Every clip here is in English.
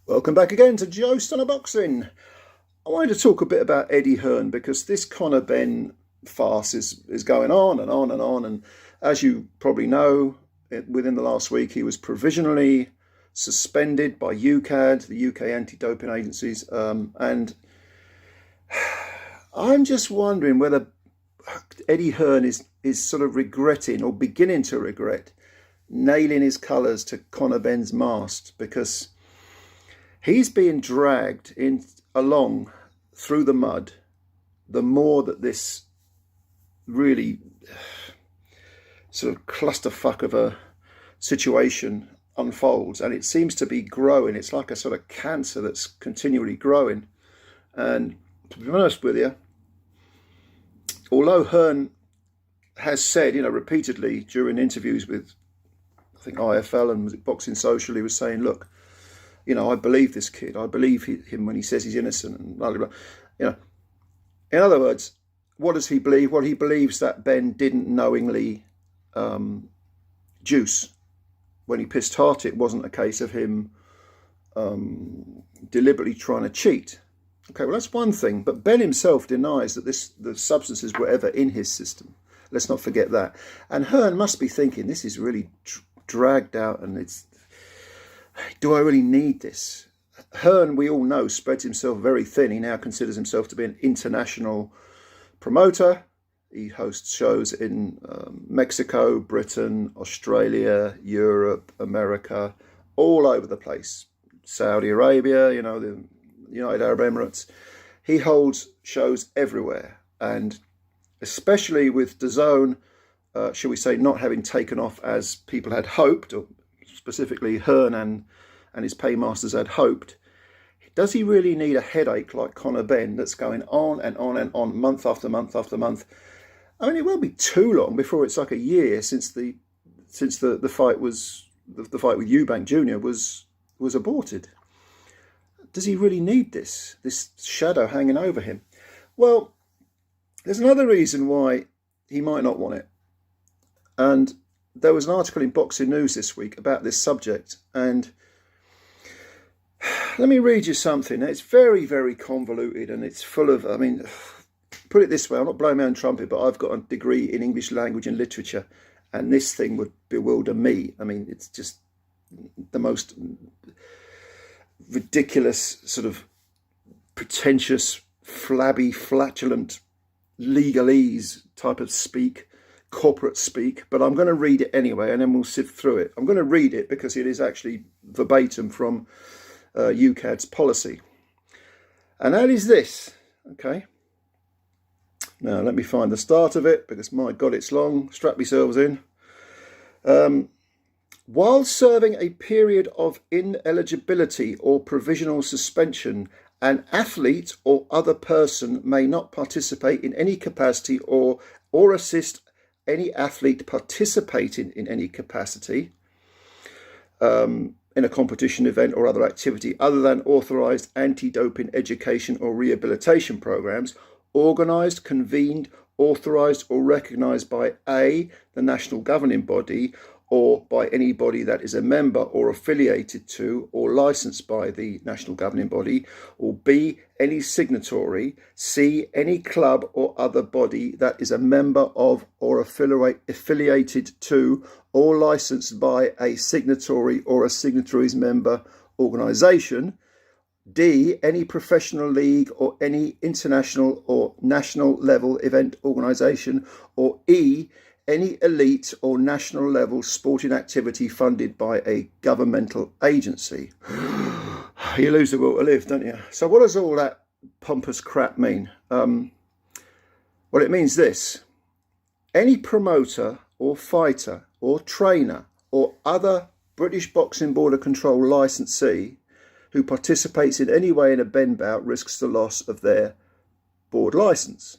Welcome back again to Joe Stunner Boxing. I wanted to talk a bit about Eddie Hearn because this Conor Benn farce is going on and on and on. And as you probably know, within the last week, he was provisionally suspended by UKAD, the UK anti-doping agencies. And I'm just wondering whether Eddie Hearn is sort of regretting or beginning to regret nailing his colours to Conor Benn's mast, because he's being dragged along through the mud the more that this really sort of clusterfuck of a situation unfolds. And it seems to be growing. It's like a sort of cancer that's continually growing. And to be honest with you, although Hearn has said, repeatedly during interviews with, I think, IFL and Boxing Social, he was saying, look, I believe this kid. I believe him when he says he's innocent and blah, blah, blah. In other words, what does he believe? Well, he believes that Benn didn't knowingly juice when he pissed hot. It wasn't a case of him deliberately trying to cheat. Okay, well, that's one thing. But Benn himself denies that the substances were ever in his system. Let's not forget that. And Hearn must be thinking, this is really dragged out, and do I really need this? Hearn, we all know, spreads himself very thin. He now considers himself to be an international promoter. He hosts shows in Mexico, Britain, Australia, Europe, America, all over the place. Saudi Arabia, the United Arab Emirates. He holds shows everywhere. And especially with DAZN, shall we say, not having taken off as people had hoped, or specifically Hearn and his paymasters had hoped, does he really need a headache like Conor Benn that's going on and on and on, month after month after month? I mean, it won't be too long before it's like a year since the fight was the fight with Eubank Jr. was aborted. Does he really need this shadow hanging over him? Well, there's another reason why he might not want it. And there was an article in Boxing News this week about this subject, and let me read you something. It's very, very convoluted, and it's full of, put it this way, I'm not blowing my own trumpet, but I've got a degree in English language and literature, and this thing would bewilder me. I mean, it's just the most ridiculous, sort of pretentious, flabby, flatulent, legalese type of speak, corporate speak, but I'm going to read it anyway, and then we'll sift through it. I'm going to read it because it is actually verbatim from UKAD's policy. And that is this, okay? Now, let me find the start of it, because my God, it's long. Strap yourselves in. While serving a period of ineligibility or provisional suspension, an athlete or other person may not participate in any capacity or assist any athlete participating in any capacity in a competition, event or other activity other than authorised anti-doping education or rehabilitation programmes organised, convened, authorised or recognised by A, the national governing body, or by any body that is a member or affiliated to or licensed by the national governing body, or B, any signatory, C, any club or other body that is a member of or affiliated to or licensed by a signatory or a signatory's member organisation, D, any professional league or any international or national level event organisation, or E, any elite or national level sporting activity funded by a governmental agency. You lose the will to live, don't you? So what does all that pompous crap mean? Well, it means this. Any promoter or fighter or trainer or other British Boxing Board of Control licensee who participates in any way in a Benn bout risks the loss of their board licence.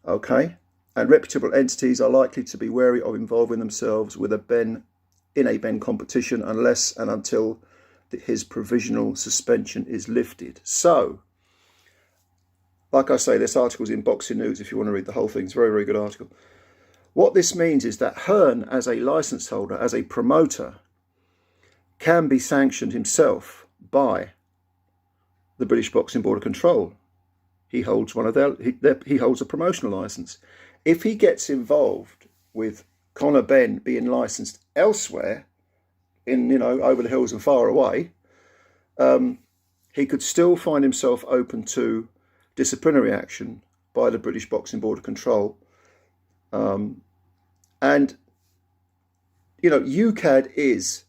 Okay? And reputable entities are likely to be wary of involving themselves with a Benn in a Benn competition unless and until his provisional suspension is lifted. So, like I say, this article's in Boxing News if you want to read the whole thing. It's a very, very good article. What this means is that Hearn, as a licence holder, as a promoter, can be sanctioned himself by the British Boxing Board of Control. He holds he holds a promotional license. If he gets involved with Connor Benn being licensed elsewhere, in over the hills and far away, he could still find himself open to disciplinary action by the British Boxing Board of Control. And UKAD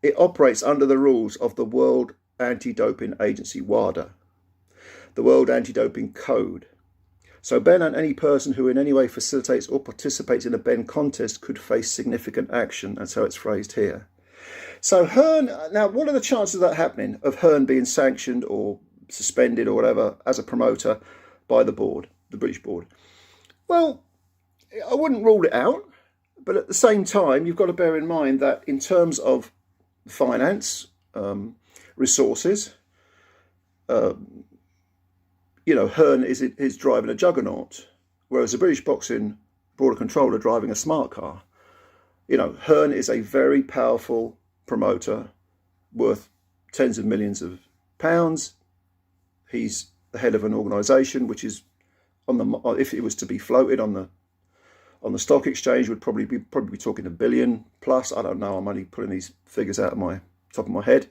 it operates under the rules of the World Anti-Doping Agency, WADA, the World Anti-Doping Code. So Benn and any person who in any way facilitates or participates in a Benn contest could face significant action. That's how it's phrased here. So Hearn, now what are the chances of that happening, of Hearn being sanctioned or suspended or whatever as a promoter by the board, the British board? Well, I wouldn't rule it out, but at the same time, you've got to bear in mind that in terms of finance, resources, Hearn is driving a juggernaut, whereas the British Boxing Board of Control are driving a smart car. Hearn is a very powerful promoter worth tens of millions of pounds. He's the head of an organisation which is if it was to be floated on the stock exchange, would probably be talking $1 billion plus. I don't know. I'm only pulling these figures out of my top of my head.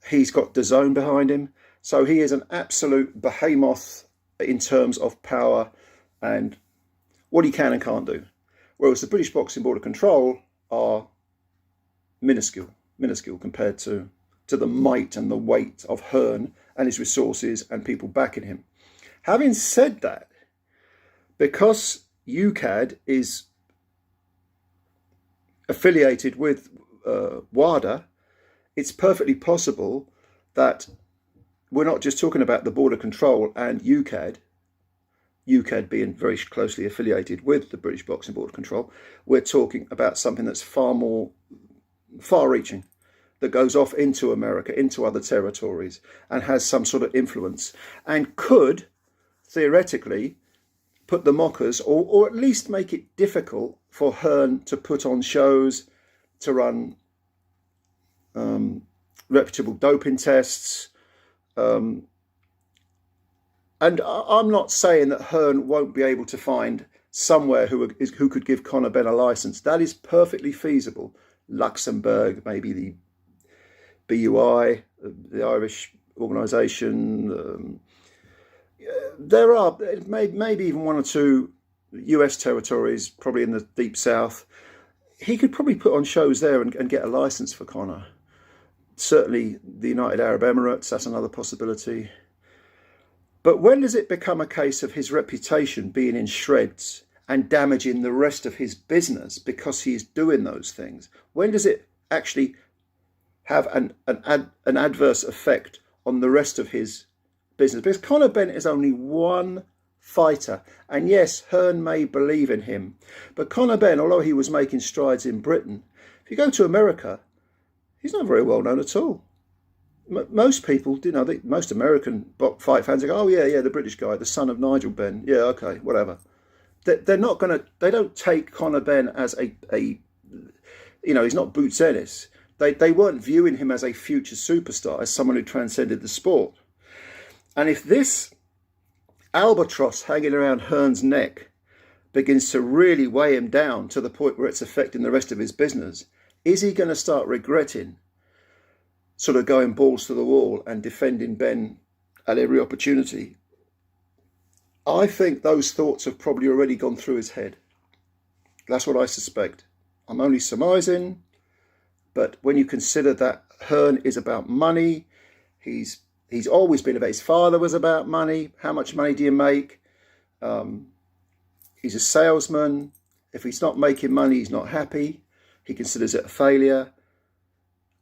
He's got DAZN behind him, so he is an absolute behemoth in terms of power and what he can and can't do. Whereas the British Boxing Board of Control are minuscule compared to the might and the weight of Hearn and his resources and people backing him. Having said that, because UKAD is affiliated with WADA, it's perfectly possible that we're not just talking about the Board of Control and UKAD being very closely affiliated with the British Boxing Board of Control. We're talking about something that's far more far-reaching, that goes off into America, into other territories, and has some sort of influence, and could, theoretically, put the mockers, or at least make it difficult for Hearn to put on shows, to run reputable doping tests. And I'm not saying that Hearn won't be able to find somewhere who could give Connor Benn a license. That is perfectly feasible. Luxembourg, maybe the BUI, the Irish organisation. There are maybe even one or two US territories, probably in the deep south. He could probably put on shows there and get a license for Connor. Certainly the United Arab Emirates, that's another possibility. But when does it become a case of his reputation being in shreds and damaging the rest of his business because he's doing those things? When does it actually have an adverse effect on the rest of his business? Because Connor Benn is only one fighter, and yes, Hearn may believe in him, but Connor Benn, although he was making strides in Britain, if you go to America, he's not very well known at all. Most people, most American fight fans go, oh yeah, the British guy, the son of Nigel Benn, yeah, okay, whatever. They're not gonna. They don't take Connor Benn as he's not Boots Ennis. They weren't viewing him as a future superstar, as someone who transcended the sport. And if this albatross hanging around Hearn's neck begins to really weigh him down to the point where it's affecting the rest of his business, is he going to start regretting sort of going balls to the wall and defending Benn at every opportunity? I think those thoughts have probably already gone through his head. That's what I suspect. I'm only surmising, but when you consider that Hearn is about money, he's always been about, his father was about money. How much money do you make? He's a salesman. If he's not making money, he's not happy. He considers it a failure.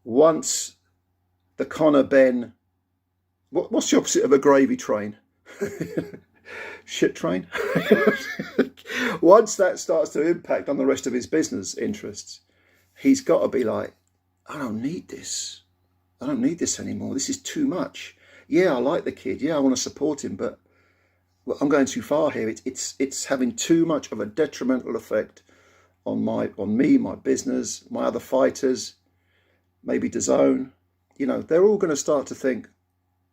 Once the Connor Benn, what's the opposite of a gravy train? Shit train. Once that starts to impact on the rest of his business interests, he's got to be like, I don't need this. I don't need this anymore. This is too much. Yeah, I like the kid. Yeah, I want to support him, but I'm going too far here. It's having too much of a detrimental effect on me, my business, my other fighters, maybe DAZN. you know, they're all going to start to think,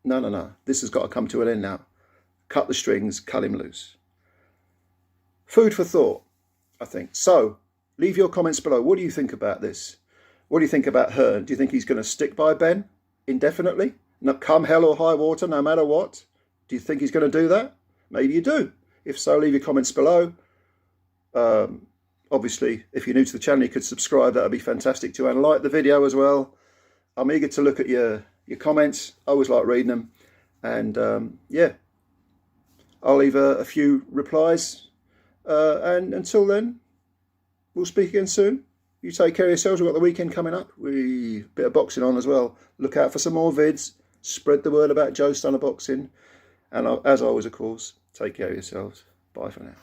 no, this has got to come to an end now. Cut the strings, cut him loose. Food for thought, I think. So, leave your comments below. What do you think about this? What do you think about Hearn? Do you think he's going to stick by Benn indefinitely? No, come hell or high water, no matter what? Do you think he's going to do that? Maybe you do. If so, leave your comments below. Obviously, if you're new to the channel, you could subscribe. That would be fantastic too. And like the video as well. I'm eager to look at your comments. I always like reading them. And yeah, I'll leave a few replies. And until then, we'll speak again soon. You take care of yourselves. We've got the weekend coming up. Bit of boxing on as well. Look out for some more vids. Spread the word about Joe Stunner Boxing. And as always, of course, take care of yourselves. Bye for now.